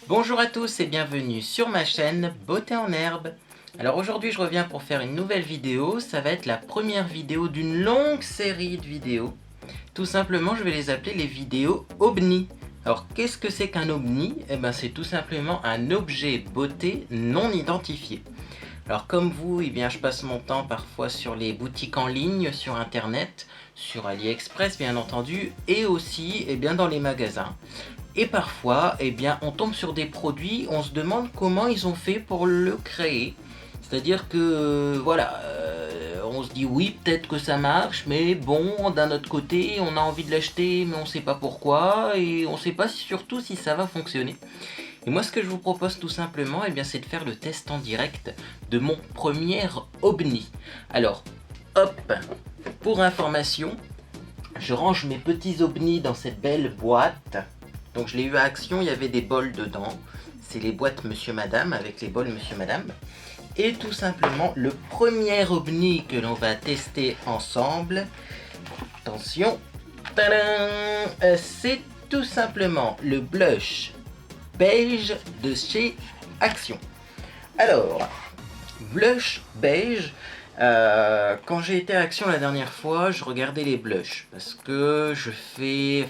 Bonjour à tous et bienvenue sur ma chaîne Beauté en herbe. Alors aujourd'hui je reviens pour faire une nouvelle vidéo, ça va être la première vidéo d'une longue série de vidéos. Tout simplement je vais les appeler les vidéos OBNI. Alors qu'est-ce que c'est qu'un OBNI? Eh ben c'est tout simplement un objet beauté non identifié. Alors comme vous, eh bien, je passe mon temps parfois sur les boutiques en ligne, sur internet, sur AliExpress bien entendu, et aussi dans les magasins. Et parfois, on tombe sur des produits, on se demande comment ils ont fait pour le créer. C'est-à-dire que, on se dit oui, peut-être que ça marche, mais bon, d'un autre côté, on a envie de l'acheter, mais on ne sait pas pourquoi, et on ne sait pas surtout si ça va fonctionner. Et moi, ce que je vous propose tout simplement, c'est de faire le test en direct de mon premier OBNI. Alors, hop, pour information, je range mes petits OBNI dans cette belle boîte. Donc je l'ai eu à Action, il y avait des bols dedans. C'est les boîtes Monsieur Madame avec les bols Monsieur Madame. Et tout simplement, le premier OBNI que l'on va tester ensemble, attention, c'est tout simplement le blush beige de chez Action. Alors, blush beige, quand j'ai été à Action la dernière fois, je regardais les blushs parce que je fais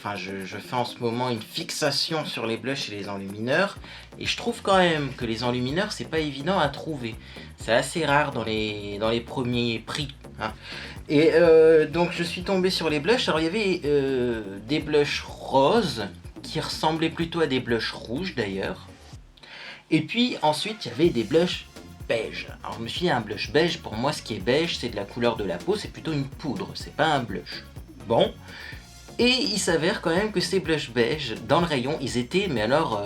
en ce moment une fixation sur les blushs et les enlumineurs, et je trouve quand même que les enlumineurs c'est pas évident à trouver, c'est assez rare dans les premiers prix, hein. Et donc je suis tombé sur les blushs. Alors il y avait des blushs roses qui ressemblaient plutôt à des blushs rouges d'ailleurs, et puis ensuite il y avait des blushs beige. Alors je me suis dit, un blush beige, pour moi ce qui est beige c'est de la couleur de la peau, c'est plutôt une poudre, c'est pas un blush. Bon, et il s'avère quand même que ces blushs beige, dans le rayon, ils étaient, mais alors,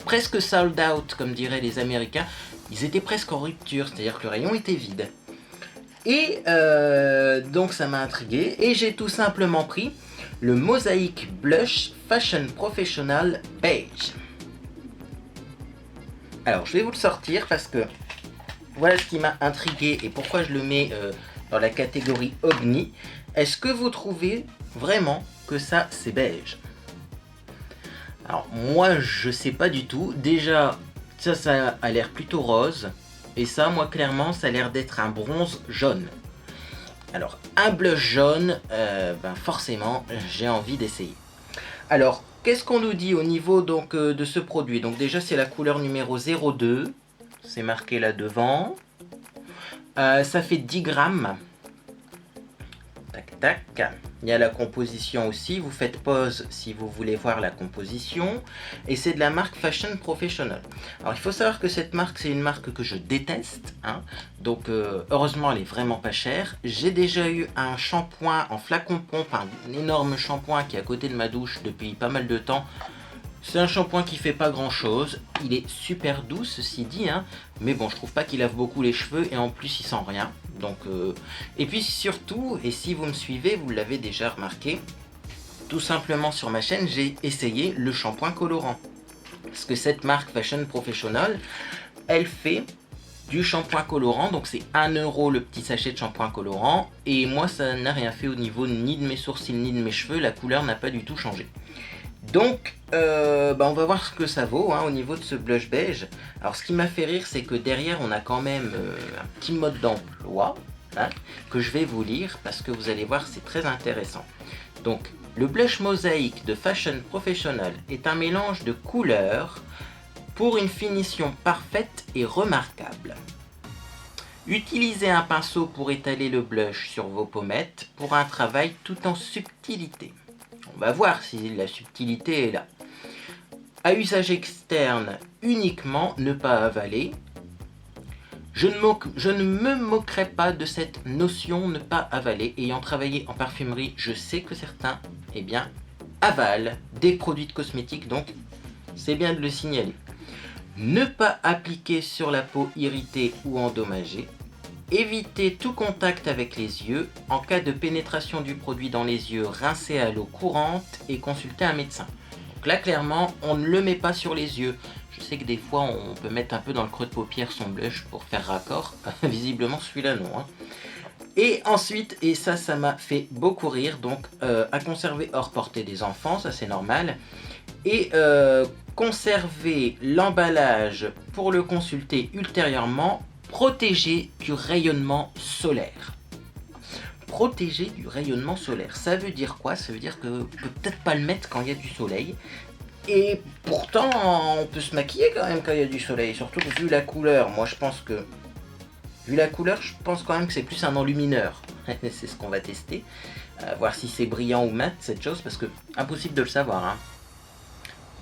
presque sold out, comme diraient les Américains. Ils étaient presque en rupture, c'est-à-dire que le rayon était vide. Et donc ça m'a intrigué, et j'ai tout simplement pris le Mosaic Blush Fashion Professional Beige. Alors je vais vous le sortir parce que voilà ce qui m'a intrigué et pourquoi je le mets dans la catégorie OBNI. Est-ce que vous trouvez vraiment que ça c'est beige? Alors moi je sais pas du tout. Déjà ça a l'air plutôt rose, et ça moi clairement ça a l'air d'être un bronze jaune. Alors un blush jaune, forcément j'ai envie d'essayer. Alors qu'est-ce qu'on nous dit au niveau donc de ce produit? Donc déjà c'est la couleur numéro 02, c'est marqué là devant. Ça fait 10 grammes. Tac tac. Il y a la composition aussi, vous faites pause si vous voulez voir la composition. Et c'est de la marque Fashion Professional. Alors il faut savoir que cette marque c'est une marque que je déteste, hein. Donc heureusement elle est vraiment pas chère. J'ai déjà eu un shampoing en flacon pompe, un énorme shampoing qui est à côté de ma douche depuis pas mal de temps. C'est un shampoing qui fait pas grand chose, il est super doux ceci dit, hein, mais bon je trouve pas qu'il lave beaucoup les cheveux, et en plus il sent rien. Donc et puis surtout, et si vous me suivez vous l'avez déjà remarqué, tout simplement sur ma chaîne j'ai essayé le shampoing colorant. Parce que cette marque Fashion Professional, elle fait du shampoing colorant, donc c'est 1 € le petit sachet de shampoing colorant, et moi ça n'a rien fait au niveau ni de mes sourcils ni de mes cheveux, la couleur n'a pas du tout changé. Donc on va voir ce que ça vaut, hein, au niveau de ce blush beige. Alors ce qui m'a fait rire c'est que derrière on a quand même un petit mode d'emploi, hein, que je vais vous lire parce que vous allez voir c'est très intéressant. Donc le blush mosaïque de Fashion Professional est un mélange de couleurs pour une finition parfaite et remarquable. Utilisez un pinceau pour étaler le blush sur vos pommettes pour un travail tout en subtilité. On va voir si la subtilité est là. À usage externe uniquement, ne pas avaler. Je ne me moquerai pas de cette notion ne pas avaler. Ayant travaillé en parfumerie, je sais que certains avalent des produits de cosmétiques, donc c'est bien de le signaler. Ne pas appliquer sur la peau irritée ou endommagée. Évitez tout contact avec les yeux. En cas de pénétration du produit dans les yeux, rincez à l'eau courante et consultez un médecin. Donc là, clairement, on ne le met pas sur les yeux. Je sais que des fois, on peut mettre un peu dans le creux de paupière son blush pour faire raccord. Visiblement, celui-là, non, hein. Et ensuite, et ça m'a fait beaucoup rire, donc à conserver hors portée des enfants, ça c'est normal. et conserver l'emballage pour le consulter ultérieurement, protégé du rayonnement solaire. Protégé du rayonnement solaire, ça veut dire quoi? Ça veut dire que on peut peut-être pas le mettre quand il y a du soleil. Et pourtant, on peut se maquiller quand même quand il y a du soleil, surtout que vu la couleur, moi je pense que... Vu la couleur, je pense quand même que c'est plus un enlumineur. C'est ce qu'on va tester. Voir si c'est brillant ou mat cette chose, parce que impossible de le savoir. Hein.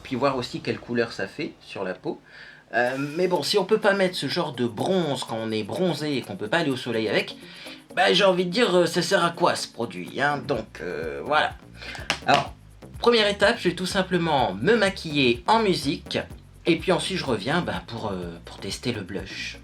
Puis voir aussi quelle couleur ça fait sur la peau. Mais bon, si on peut pas mettre ce genre de bronze quand on est bronzé et qu'on peut pas aller au soleil avec, bah j'ai envie de dire, ça sert à quoi ce produit hein. Donc voilà. Alors, première étape, je vais tout simplement me maquiller en musique. Et puis ensuite je reviens pour tester le blush.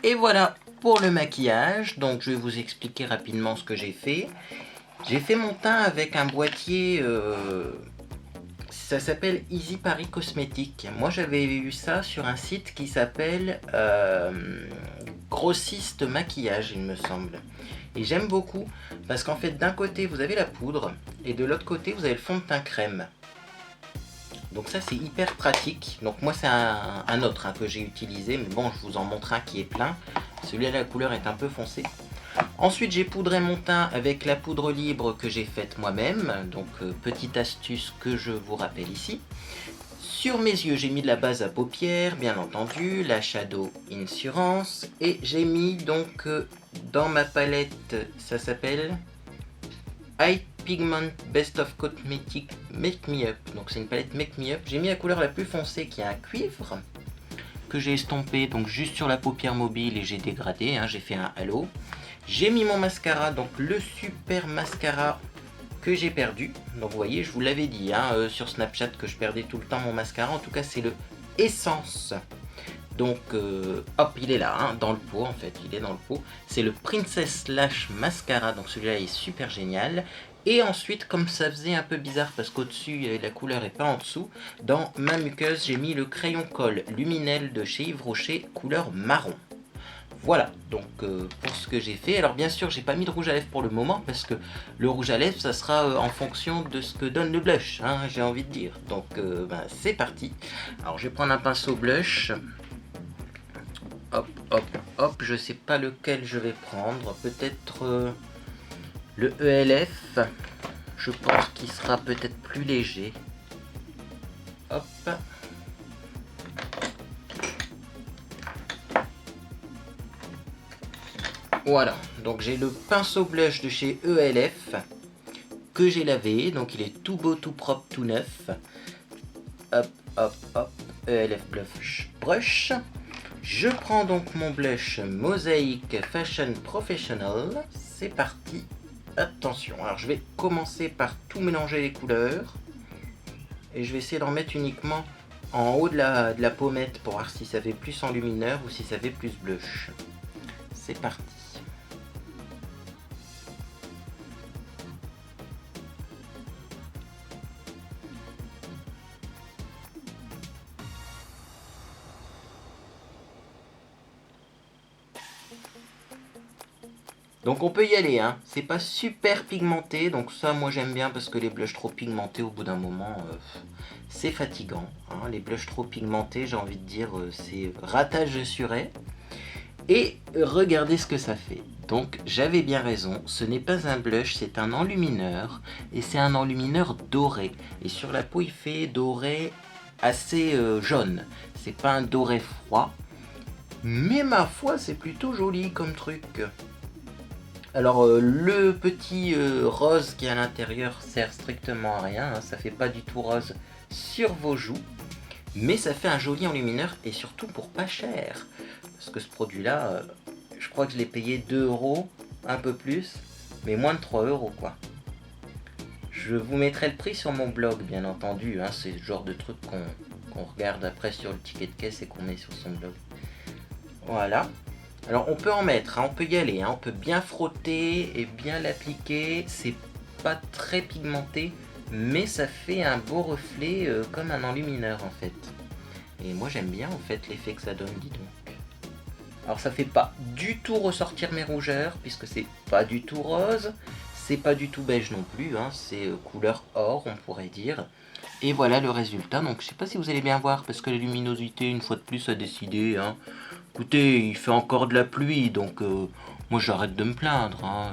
Et voilà pour le maquillage. Donc je vais vous expliquer rapidement ce que j'ai fait. J'ai fait mon teint avec un boîtier, ça s'appelle Easy Paris Cosmétiques. Moi j'avais eu ça sur un site qui s'appelle Grossiste Maquillage il me semble. Et j'aime beaucoup parce qu'en fait d'un côté vous avez la poudre et de l'autre côté vous avez le fond de teint crème. Donc ça c'est hyper pratique. Donc moi c'est un autre que j'ai utilisé, mais bon je vous en montre un qui est plein. Celui-là la couleur est un peu foncée. Ensuite j'ai poudré mon teint avec la poudre libre que j'ai faite moi-même. Donc petite astuce que je vous rappelle ici. Sur mes yeux, j'ai mis de la base à paupières, bien entendu, la Shadow Insurance. Et j'ai mis donc dans ma palette, ça s'appelle High Pigment Best of Cosmetic Make Me Up. Donc c'est une palette Make Me Up. J'ai mis la couleur la plus foncée qui est un cuivre, que j'ai estompé donc juste sur la paupière mobile et j'ai dégradé, hein, j'ai fait un halo. J'ai mis mon mascara, donc le super mascara que j'ai perdu. Donc vous voyez, je vous l'avais dit hein, sur Snapchat que je perdais tout le temps mon mascara. En tout cas, c'est le Essence. Donc hop, il est là, hein, dans le pot en fait, il est dans le pot. C'est le Princess Lash Mascara, donc celui-là est super génial. Et ensuite, comme ça faisait un peu bizarre parce qu'au-dessus la couleur est pas en dessous, dans ma muqueuse j'ai mis le crayon colle Luminel de chez Yves Rocher, couleur marron. Voilà, donc pour ce que j'ai fait. Alors bien sûr, j'ai pas mis de rouge à lèvres pour le moment parce que le rouge à lèvres, ça sera en fonction de ce que donne le blush, hein, j'ai envie de dire. Donc c'est parti. Alors je vais prendre un pinceau blush. Hop, hop, hop, je sais pas lequel je vais prendre. Peut-être le ELF. Je pense qu'il sera peut-être plus léger. Hop. Voilà, donc j'ai le pinceau blush de chez ELF que j'ai lavé, donc il est tout beau, tout propre, tout neuf. Hop, hop, hop, ELF Blush Brush. Je prends donc mon blush Mosaic Fashion Professional. C'est parti, attention. Alors je vais commencer par tout mélanger les couleurs. Et je vais essayer d'en mettre uniquement en haut de la pommette pour voir si ça fait plus enlumineur ou si ça fait plus blush. C'est parti. Donc on peut y aller, hein. C'est pas super pigmenté, donc ça moi j'aime bien parce que les blushs trop pigmentés au bout d'un moment c'est fatigant, hein. Les blushs trop pigmentés, j'ai envie de dire, c'est ratage sur ray. Et regardez ce que ça fait. Donc j'avais bien raison, ce n'est pas un blush, c'est un enlumineur, et c'est un enlumineur doré. Et sur la peau il fait doré assez jaune, c'est pas un doré froid, mais ma foi c'est plutôt joli comme truc. Alors le petit rose qui est à l'intérieur sert strictement à rien, hein, ça fait pas du tout rose sur vos joues, mais ça fait un joli enlumineur et surtout pour pas cher, parce que ce produit là, je crois que je l'ai payé 2 €, un peu plus, mais moins de 3 € quoi. Je vous mettrai le prix sur mon blog bien entendu, hein, c'est le genre de truc qu'on regarde après sur le ticket de caisse et qu'on met sur son blog. Voilà. Alors on peut en mettre, hein, on peut y aller, hein, on peut bien frotter et bien l'appliquer, c'est pas très pigmenté, mais ça fait un beau reflet comme un enlumineur en fait. Et moi j'aime bien en fait l'effet que ça donne, dis donc. Alors ça fait pas du tout ressortir mes rougeurs, puisque c'est pas du tout rose, c'est pas du tout beige non plus, hein, c'est couleur or on pourrait dire. Et voilà le résultat, donc je sais pas si vous allez bien voir, parce que la luminosité une fois de plus a décidé, hein. Écoutez, il fait encore de la pluie, donc moi j'arrête de me plaindre, hein,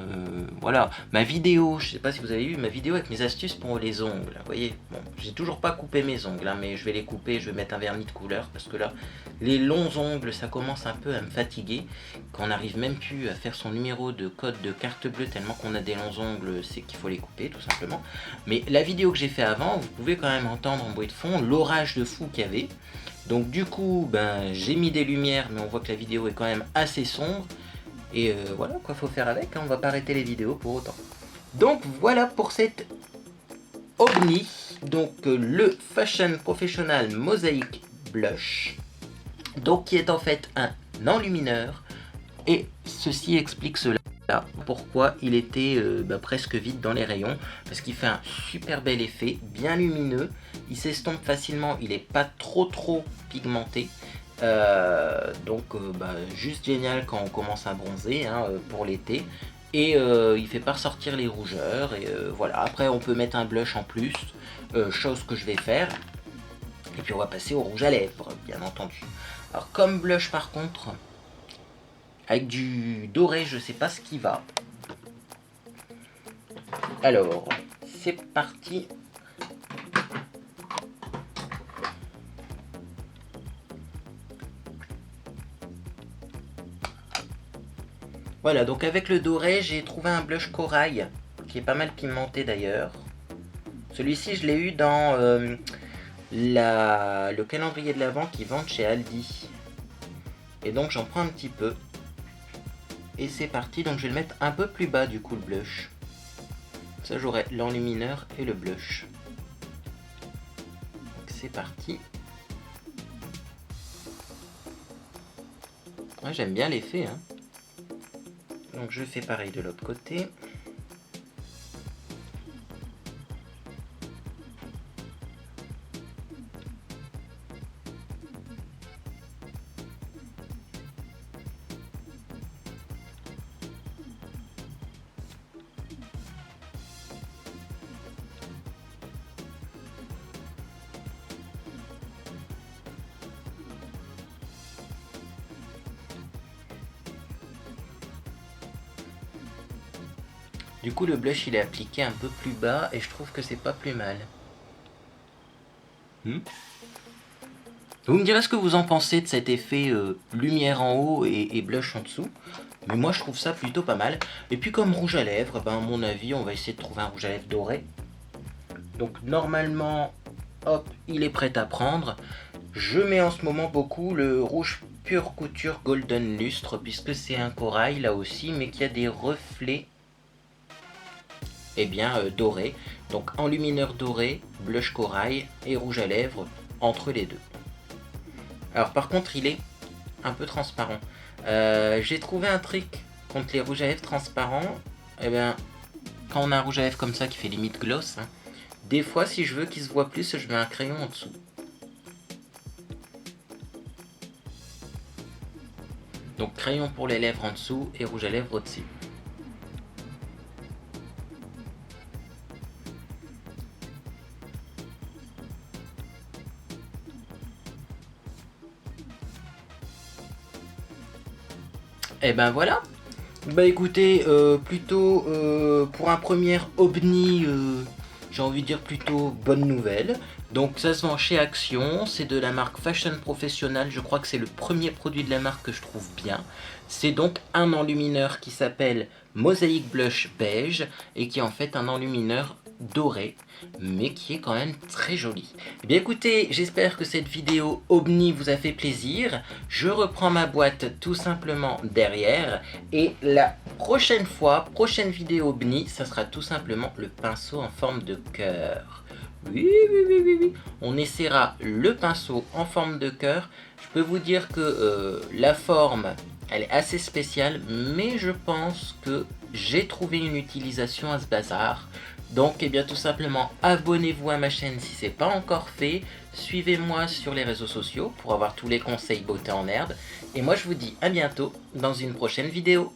voilà. Ma vidéo, je sais pas si vous avez vu ma vidéo avec mes astuces pour les ongles, vous voyez. Bon, j'ai toujours pas coupé mes ongles, hein, mais je vais les couper, je vais mettre un vernis de couleur, parce que là, les longs ongles, ça commence un peu à me fatiguer. Quand on n'arrive même plus à faire son numéro de code de carte bleue, tellement qu'on a des longs ongles, c'est qu'il faut les couper, tout simplement. Mais la vidéo que j'ai fait avant, vous pouvez quand même entendre en bruit de fond l'orage de fou qu'il y avait. Donc du coup, ben, j'ai mis des lumières, mais on voit que la vidéo est quand même assez sombre. Et voilà quoi, faut faire avec, hein, on va pas arrêter les vidéos pour autant. Donc voilà pour cette OGNI, donc le Fashion Professional Mosaic Blush. Donc qui est en fait un enlumineur. Et ceci explique cela. Pourquoi il était presque vide dans les rayons, parce qu'il fait un super bel effet, bien lumineux, il s'estompe facilement, il n'est pas trop pigmenté, donc juste génial quand on commence à bronzer, hein, pour l'été, et il fait pas ressortir les rougeurs, et voilà. Après on peut mettre un blush en plus, chose que je vais faire, et puis on va passer au rouge à lèvres bien entendu. Alors comme blush par contre, avec du doré, je sais pas ce qui va. Alors, c'est parti. Voilà, donc avec le doré, j'ai trouvé un blush corail qui est pas mal pimenté d'ailleurs. Celui-ci, je l'ai eu dans le calendrier de l'Avent qu'ils vendent chez Aldi. Et donc j'en prends un petit peu. Et c'est parti, donc je vais le mettre un peu plus bas du coup le blush. Ça j'aurai l'enlumineur et le blush. Donc c'est parti. Ouais, j'aime bien l'effet, hein. Donc je fais pareil de l'autre côté. Du coup le blush il est appliqué un peu plus bas et je trouve que c'est pas plus mal. Vous me direz ce que vous en pensez de cet effet lumière en haut et blush en dessous. Mais moi je trouve ça plutôt pas mal. Et puis comme rouge à lèvres, ben, à mon avis on va essayer de trouver un rouge à lèvres doré. Donc normalement, hop, il est prêt à prendre. Je mets en ce moment beaucoup le rouge Pure Couture Golden Lustre, puisque c'est un corail là aussi, mais qui a des reflets dorés. Donc enlumineur doré, blush corail et rouge à lèvres entre les deux. Alors par contre il est un peu transparent. J'ai trouvé un trick contre les rouges à lèvres transparents. Eh bien, quand on a un rouge à lèvres comme ça qui fait limite gloss, hein, des fois si je veux qu'il se voit plus, je mets un crayon en dessous. Donc crayon pour les lèvres en dessous et rouge à lèvres au-dessus. Et ben voilà. Bah écoutez, plutôt pour un premier OBNI, j'ai envie de dire plutôt bonne nouvelle. Donc ça se vend chez Action, c'est de la marque Fashion Professional, je crois que c'est le premier produit de la marque que je trouve bien. C'est donc un enlumineur qui s'appelle Mosaic Blush Beige et qui est en fait un enlumineur doré, mais qui est quand même très joli. Eh bien écoutez, j'espère que cette vidéo OBNI vous a fait plaisir. Je reprends ma boîte tout simplement derrière et la prochaine fois, prochaine vidéo OBNI, ça sera tout simplement le pinceau en forme de cœur. Oui, on essaiera le pinceau en forme de cœur. Je peux vous dire que la forme, elle est assez spéciale, mais je pense que j'ai trouvé une utilisation à ce bazar. Donc, bien tout simplement, abonnez-vous à ma chaîne si ce n'est pas encore fait. Suivez-moi sur les réseaux sociaux pour avoir tous les conseils beauté en herbe. Et moi, je vous dis à bientôt dans une prochaine vidéo.